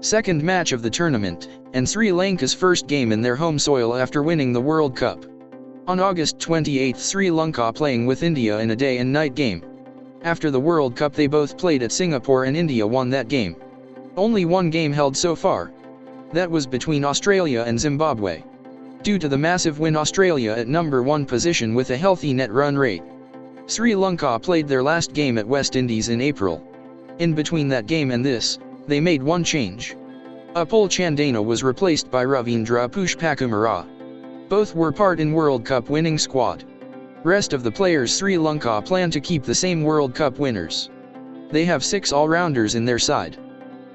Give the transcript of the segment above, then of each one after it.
second match of the tournament, and Sri Lanka's first game in their home soil after winning the World Cup. On August 28, Sri Lanka playing with India in a day and night game. After the World Cup they both played at Singapore and India won that game. Only one game held so far. That was between Australia and Zimbabwe. Due to the massive win, Australia at number 1 position with a healthy net run rate. Sri Lanka played their last game at West Indies in April. In between that game and this, they made one change. Upul Chandana was replaced by Ravindra Pushpakumara. Both were part in World Cup winning squad. Rest of the players Sri Lanka plan to keep the same World Cup winners. They have 6 all-rounders in their side.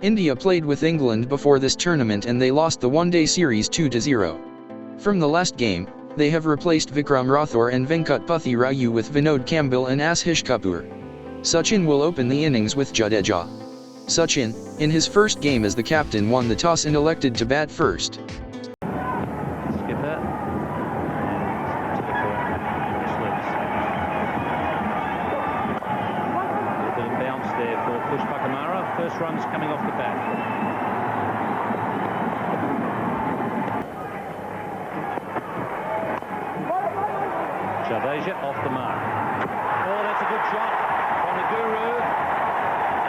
India played with England before this tournament and they lost the one-day series 2-0. From the last game, they have replaced Vikram Rathore and Venkat Puthi Rayu with Vinod Kamble and Ashish Kapoor. Sachin will open the innings with Jadeja. Sachin, in his first game as the captain, won the toss and elected to bat first. Skipper. Typical slips. A little bit of bounce there for Pushpakumara. First runs coming off the bat. Jadeja off the mark. Oh, that's a good shot from the Guru.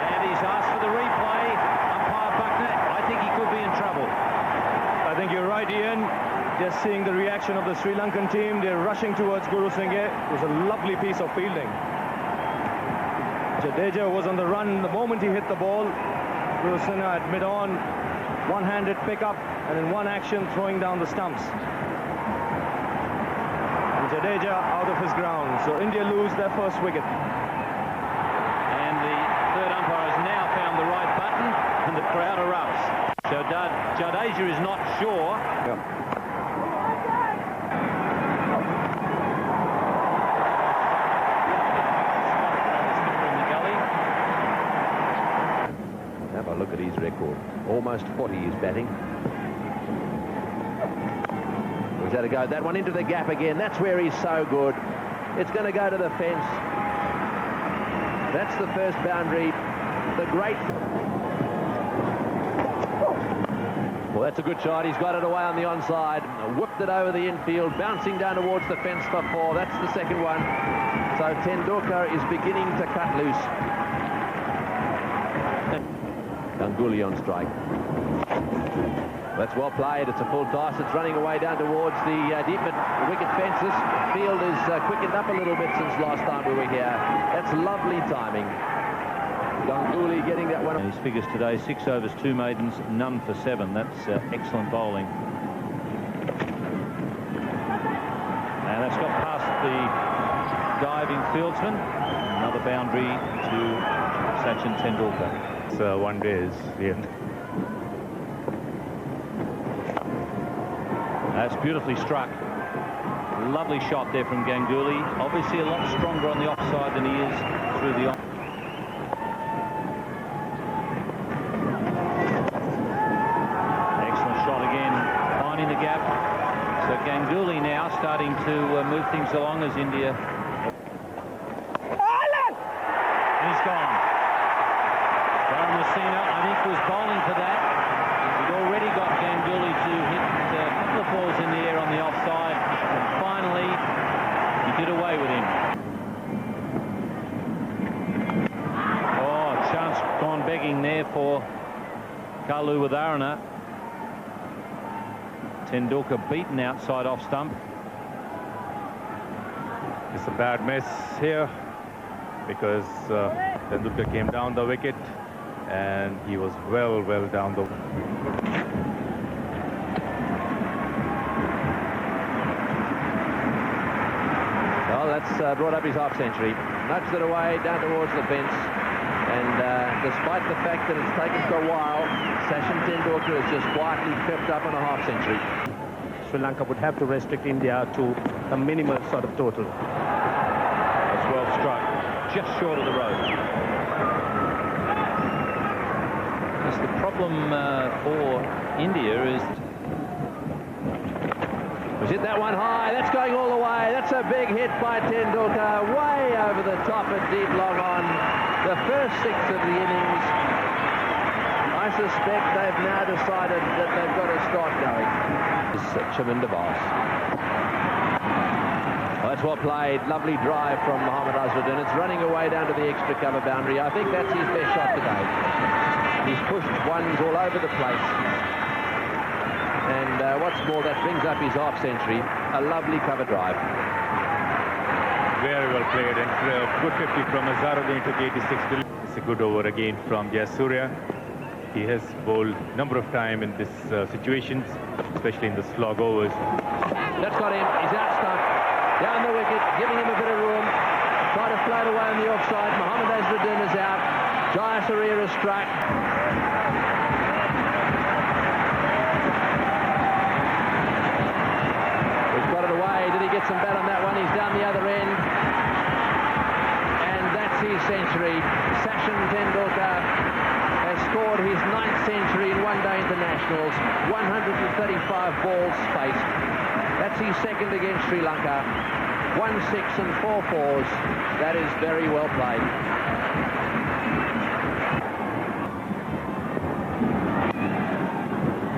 And he's asked for the replay. Umpire Buckner, I think he could be in trouble. I think you're right, Ian. Just seeing the reaction of the Sri Lankan team, they're rushing towards Guru Singh. It was a lovely piece of fielding. Jadeja was on the run the moment he hit the ball. Guru Singh at mid-on, one-handed pickup, and in one action throwing down the stumps. Jadeja out of his ground, so India lose their first wicket. And the third umpire has now found the right button, and the crowd erupts. So Jadeja is not sure. Yeah. In the gully. Have a look at his record. Almost 40 he's batting. He's had to go that one into the gap again. That's where he's so good. It's going to go to the fence. That's the first boundary. The great... Well, that's a good shot. He's got it away on the onside. Whipped it over the infield, bouncing down towards the fence for 4. That's the second one. So Tendulkar is beginning to cut loose. Ganguly on strike. That's well played. It's a full toss. It's running away down towards the deep wicket fences. Field is quickened up a little bit since last time we were here. That's lovely timing. Ganguly getting that one. And his figures today: 6 overs, 2 maidens, none for 7. That's excellent bowling. And that's got past the diving fieldsman. Another boundary to Sachin Tendulkar. So one day is the end. That's beautifully struck. Lovely shot there from Ganguly. Obviously a lot stronger on the offside than he is through the on. Excellent shot again, finding the gap. So Ganguly now starting to move things along as India. And he's gone. Darren Messina, I think, was bowling for that. He'd already got Ganguly to hit a couple of balls in the air on the offside, and finally he did away with him. Oh, chance gone begging there for Kalu Wadharana. Tendulkar beaten outside off stump. It's a bad mess here because Tendulkar came down the wicket and he was well down the... Well, that's brought up his half-century. Nudged it away down towards the fence. And despite the fact that it's taken for a while, Sachin Tendulkar has just quietly crept up on a half-century. Sri Lanka would have to restrict India to a minimal sort of total. That's well struck, just short of the road. That's the problem for India is... Was hit that one high. That's going all the way. That's a big hit by Tendulkar. Way over the top and deep long on. The first 6 of the innings. I suspect they've now decided that they've got to start going. Chaminda Boss. Well, that's well played. Lovely drive from Mohammad Azharuddin. It's running away down to the extra cover boundary. I think that's his best shot today. He's pushed ones all over the place. And what's more, that brings up his half century. A lovely cover drive. Very well played, and good 50 from Azharuddin. Took 86. It's a good over again from Jadeja. He has bowled a number of times in this situations, especially in the slog overs. That's got him. He's out stumped. Down the wicket, giving him a bit of room. Try to float away on the offside. Mohammad Azharuddin is out. Jadeja is struck. He's got it away. Did he get some bat on that one? He's down the other end. And that's his century. Sachin and Azharuddin has scored his 9th century in one-day internationals. 135 balls faced. That's his second against Sri Lanka. 1 6 and 4 4s. That is very well played.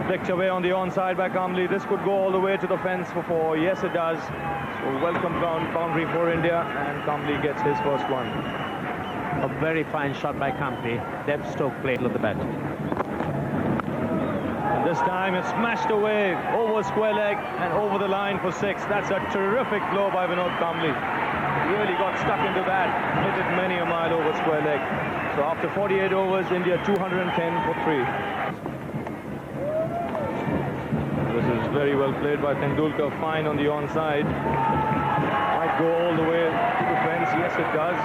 Flicked away on the onside by Ganguly. This could go all the way to the fence for 4. Yes, it does. So welcome boundary for India, and Ganguly gets his first one. A very fine shot by Ganguly. Depth stroke play of the bat. And this time it's smashed away over square leg and over the line for 6. That's a terrific blow by Vinod Ganguly. Really got stuck into that. Hit it many a mile over square leg. So after 48 overs, India 210 for 3. This is very well played by Tendulkar. Fine on the onside. Might go all the way to the fence. Yes, it does.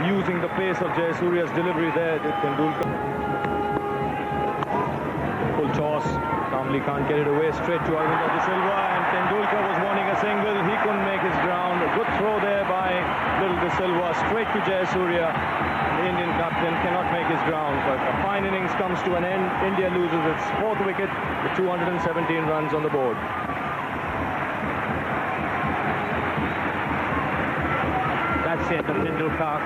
Using the pace of Jadeja's delivery there, did Tendulkar. Full toss. Ganguly can't get it away. Straight to Arvind De Silva, and Tendulkar was wanting a single. He couldn't make his ground. A good throw there by little De Silva. Straight to Jadeja. The Indian captain cannot make his ground, but a fine innings comes to an end. India loses its 4th wicket with 217 runs on the board. That's it, Tendulkar.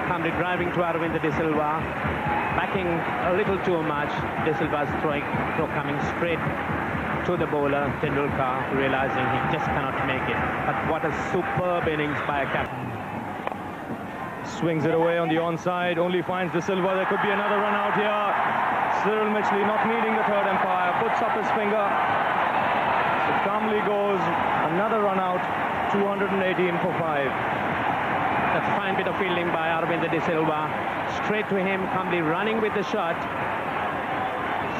Ganguly driving to Arvind De Silva, backing a little too much. De Silva's throw coming straight to the bowler. Tendulkar realizing he just cannot make it. But what a superb innings by a captain. Swings it away on the onside, only finds De Silva. There could be another run out here. Cyril Mitchley not needing the third umpire, puts up his finger. So Ganguly goes another run out, 218 for 5. That's a fine bit of fielding by Arvind De Silva. Straight to him, Ganguly running with the shot.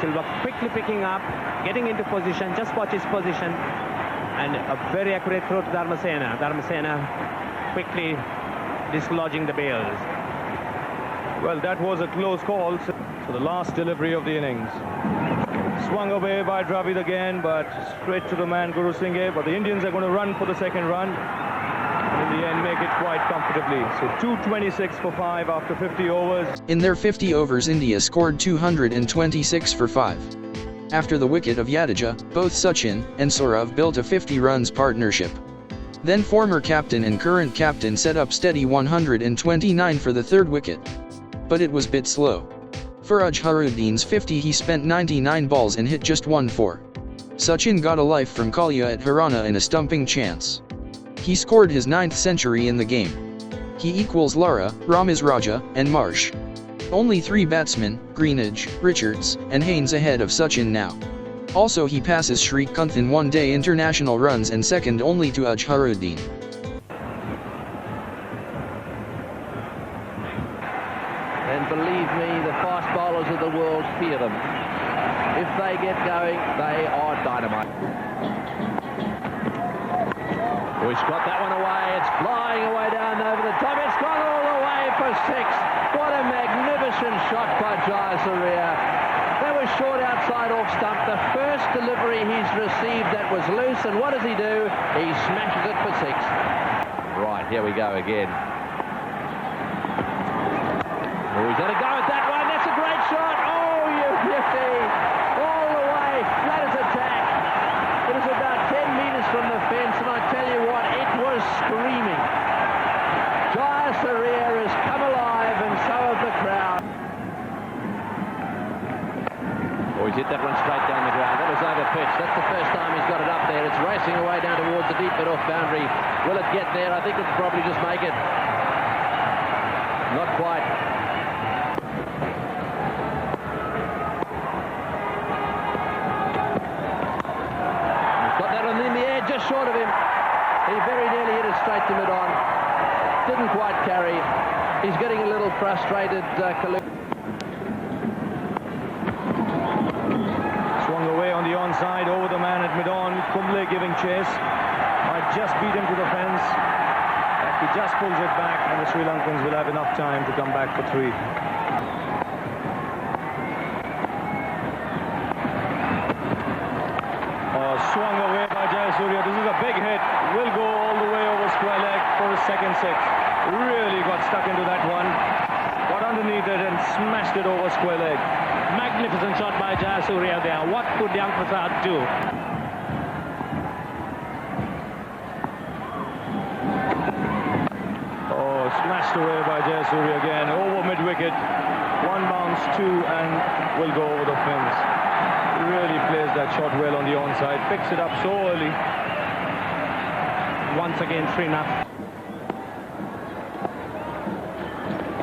Silva quickly picking up, getting into position. Just watch his position. And a very accurate throw to Dharmasena. Dharmasena quickly dislodging the bails. Well, that was a close call. So the last delivery of the innings. Swung away by Dravid again, but straight to the man Guru Singh. But the Indians are going to run for the second run. In the end, make it quite comfortably. So 226 for 5 after 50 overs. In their 50 overs, India scored 226 for 5. After the wicket of Jadeja, both Sachin and Saurav built a 50 runs partnership. Then former captain and current captain set up steady 129 for the 3rd wicket. But it was bit slow. For Azharuddin's 50, he spent 99 balls and hit just 1 4. Sachin got a life from Kalia at Haryana in a stumping chance. He scored his 9th century in the game. He equals Lara, Ramiz Raja, and Marsh. Only 3 batsmen, Greenidge, Richards, and Haynes ahead of Sachin now. Also he passes Sri Lanka in one-day international runs and second only to Azharuddin. And believe me, the fast bowlers of the world fear them. If they get going, they are dynamite. Oh, he's got that one away. It's flying away down over the top. It's gone all the way for 6. What a magnificent shot by Jadeja. That was short outside off stump. The first delivery he's received that was loose. And what does he do? He smashes it for 6. Right, here we go again. Oh, he's got to go at that one. That's a great shot. Oh, you beauty. All the way. Flat as a tack. It was about 10 metres from the fence. And I tell you what, it was screaming. Jadeja has come alive, and so have the crowd. hit that one straight down the ground. That was over pitch. That's the first time he's got it up there. It's racing away down towards the deep mid-off boundary. Will it get there? I think it'll probably just make it. Not quite. He's got that one in the air, just short of him. He very nearly hit it straight to mid-on. Didn't quite carry. He's getting a little frustrated, Kalu. Swung away on the onside, over the man at mid-on. Kumble giving chase. Might just beat him to the fence. He just pulls it back, and the Sri Lankans will have enough time to come back for 3. Swung away by Jayasuriya. This is a big hit. Will go all the way over square leg for his second 6. Really got stuck into that one. Got underneath it and smashed it over square leg. Magnificent shot by Jayasuriya there. What could young Prasad do? Smashed away by Jayasuriya again. Over mid-wicket. 1 bounce, 2, and will go over the fins. Really plays that shot well on the onside. Picks it up so early. Once again, 3-0.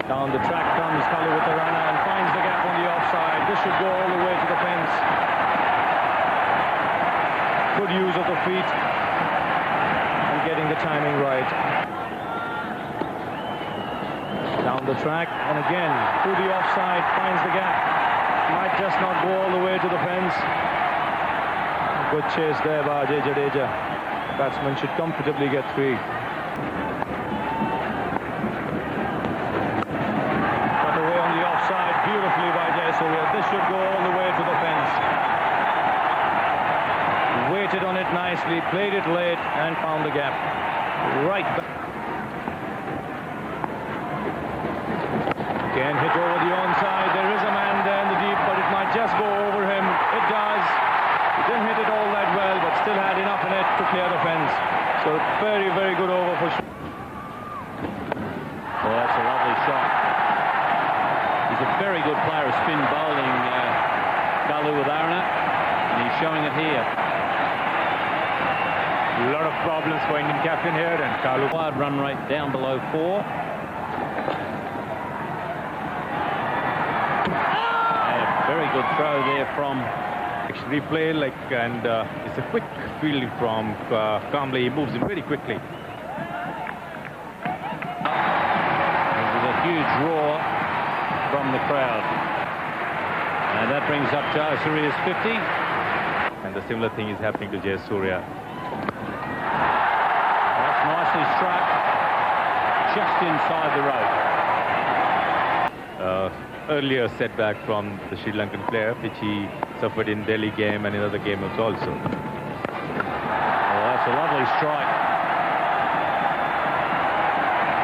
Down the track comes Kalu with the runner and finds the gap on the offside. This should go all the way to the fence. Good use of the feet and getting the timing right. Down the track and again through the offside, finds the gap. Might just not go all the way to the fence. Good chase there by Jadeja. Batsman should comfortably get 3. Cut away on the offside beautifully by Jayasuriya. This should go all the way to the fence. Waited on it nicely, played it late and found the gap. Right back. Again hit over the onside. There is a man there in the deep, but it might just go over him. It does. He didn't hit it all that well, but still had enough in it to clear the fence. So very, very good over for. Well, that's a lovely shot. He's a very good player of spin bowling, Kalu with Aruna, and he's showing it here. A lot of problems for Indian captain here, and Kalu. Wide run rate down below 4. Very good throw there from Replay, and it's a quick field from Kumble. He moves in very quickly. There's a huge roar from the crowd. And that brings up Jayasuriya's 50. And the similar thing is happening to Jayasuriya. That's nicely struck. Just inside the rope. Earlier setback from the Sri Lankan player, which he suffered in Delhi game and in other games also. Well, that's a lovely strike.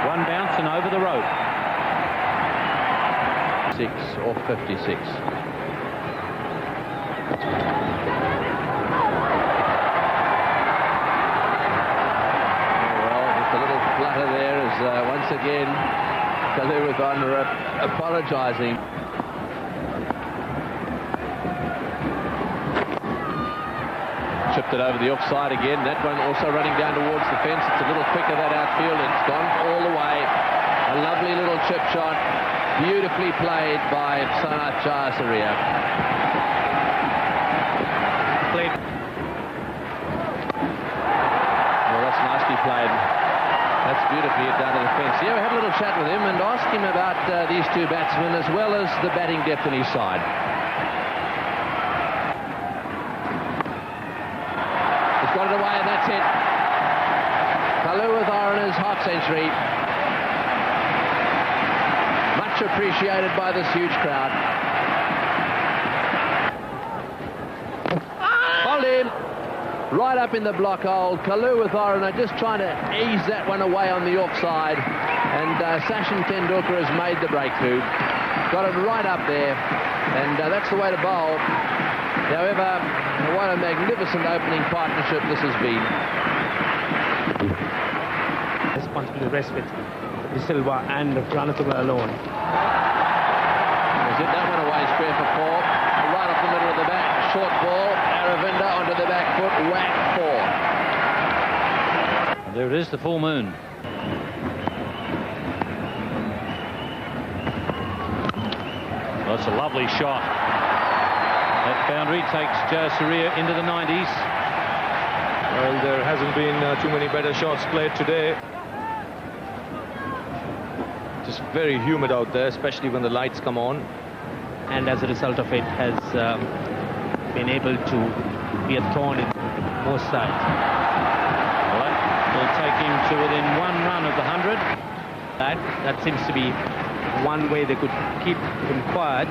1 bounce and over the rope. 6 or 56. Well, just a little flutter there as once again Kalu with Azhar apologising. Chipped it over the offside again. That one also running down towards the fence. It's a little quicker, that outfield. It's gone all the way. A lovely little chip shot. Beautifully played by Jayasuriya. Well, that's nicely played. That's beautifully down to the fence. Yeah, we had a little chat with him and asked him about these 2 batsmen as well as the batting depth in his side. He's got it away and that's it. Kalu with Aruna's half century. Much appreciated by this huge crowd. Hold him. Right up in the block hole. Kalu with Aruna just trying to ease that one away on the offside. And Sachin Tendulkar has made the breakthrough. Got it right up there. And that's the way to bowl. However, what a magnificent opening partnership this has been. Responsible to rest with De Silva and Ranathuba alone. That one away square for 4. Right off the middle of the bat. There it is, the full moon. That's a lovely shot. That boundary takes Jayasuriya into the 90s. Well, there hasn't been too many better shots played today. Just very humid out there, especially when the lights come on. And as a result of it, has been able to be a thorn in both sides. Well, that will take him to within 1 run of the 100. That seems to be one way they could keep him quiet.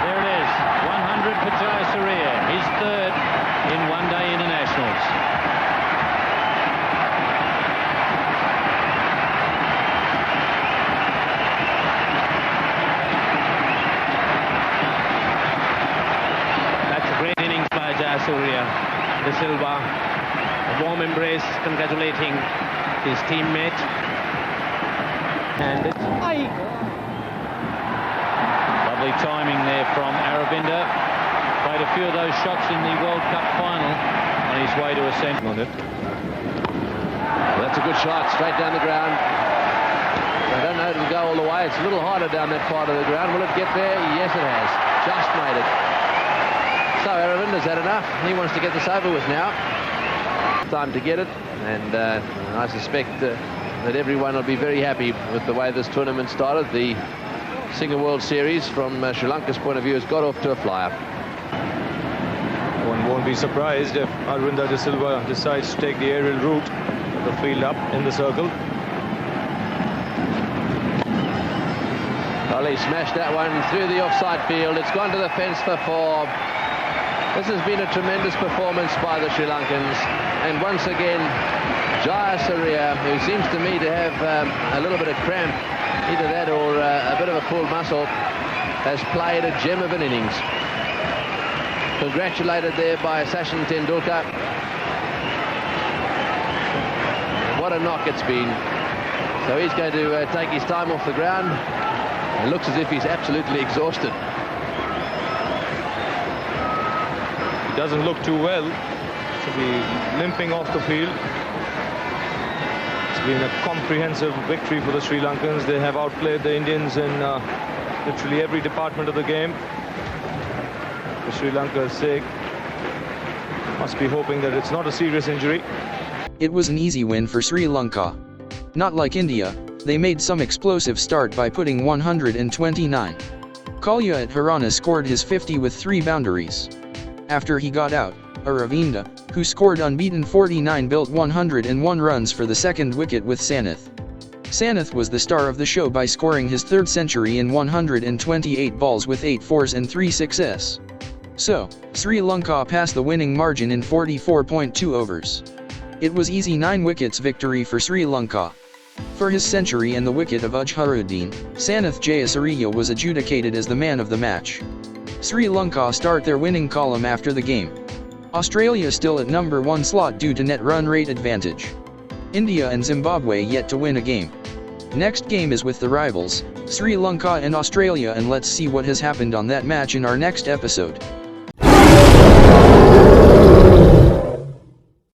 There it is, 100 for Jayasuriya, his third in one-day internationals. That's a great innings by Jayasuriya. De Silva, a warm embrace congratulating his teammate. And it's high. Lovely timing there from Aravinda. Played a few of those shots in the World Cup final on his way to ascent on it. Well, that's a good shot, straight down the ground. I don't know if it'll go all the way. It's a little harder down that part of the ground. Will it get there? Yes, it has. Just made it. So Aravinda's had enough. He wants to get this over with now. Time to get it, and I suspect that everyone will be very happy with the way this tournament started. The Singer World Series, from Sri Lanka's point of view, has got off to a flyer. One won't be surprised if Aravinda De Silva decides to take the aerial route, the field up in the circle. Well, he smashed that one through the offside field. It's gone to the fence for 4. This has been a tremendous performance by the Sri Lankans, and once again Jayasuriya, who seems to me to have a little bit of cramp, either that or a bit of a pulled muscle, has played a gem of an innings. Congratulated there by Sachin Tendulkar. What a knock it's been. So he's going to take his time off the ground. It looks as if he's absolutely exhausted. He doesn't look too well. Should be limping off the field. It's been a comprehensive victory for the Sri Lankans. They have outplayed the Indians in literally every department of the game. For Sri Lanka's sake, must be hoping that it's not a serious injury. It was an easy win for Sri Lanka. Not like India, they made some explosive start by putting 129. Kalya Adharana scored his 50 with 3 boundaries. After he got out, Aravinda, who scored unbeaten 49, built 101 runs for the second wicket with Sanath. Sanath was the star of the show by scoring his 3rd century in 128 balls with 8 fours and 3 sixes. So, Sri Lanka passed the winning margin in 44.2 overs. It was easy 9 wickets victory for Sri Lanka. For his century and the wicket of Azharuddin, Sanath Jayasuriya was adjudicated as the man of the match. Sri Lanka start their winning column after the game. Australia still at number 1 slot due to net run rate advantage. India and Zimbabwe yet to win a game. Next game is with the rivals, Sri Lanka and Australia, and let's see what has happened on that match in our next episode.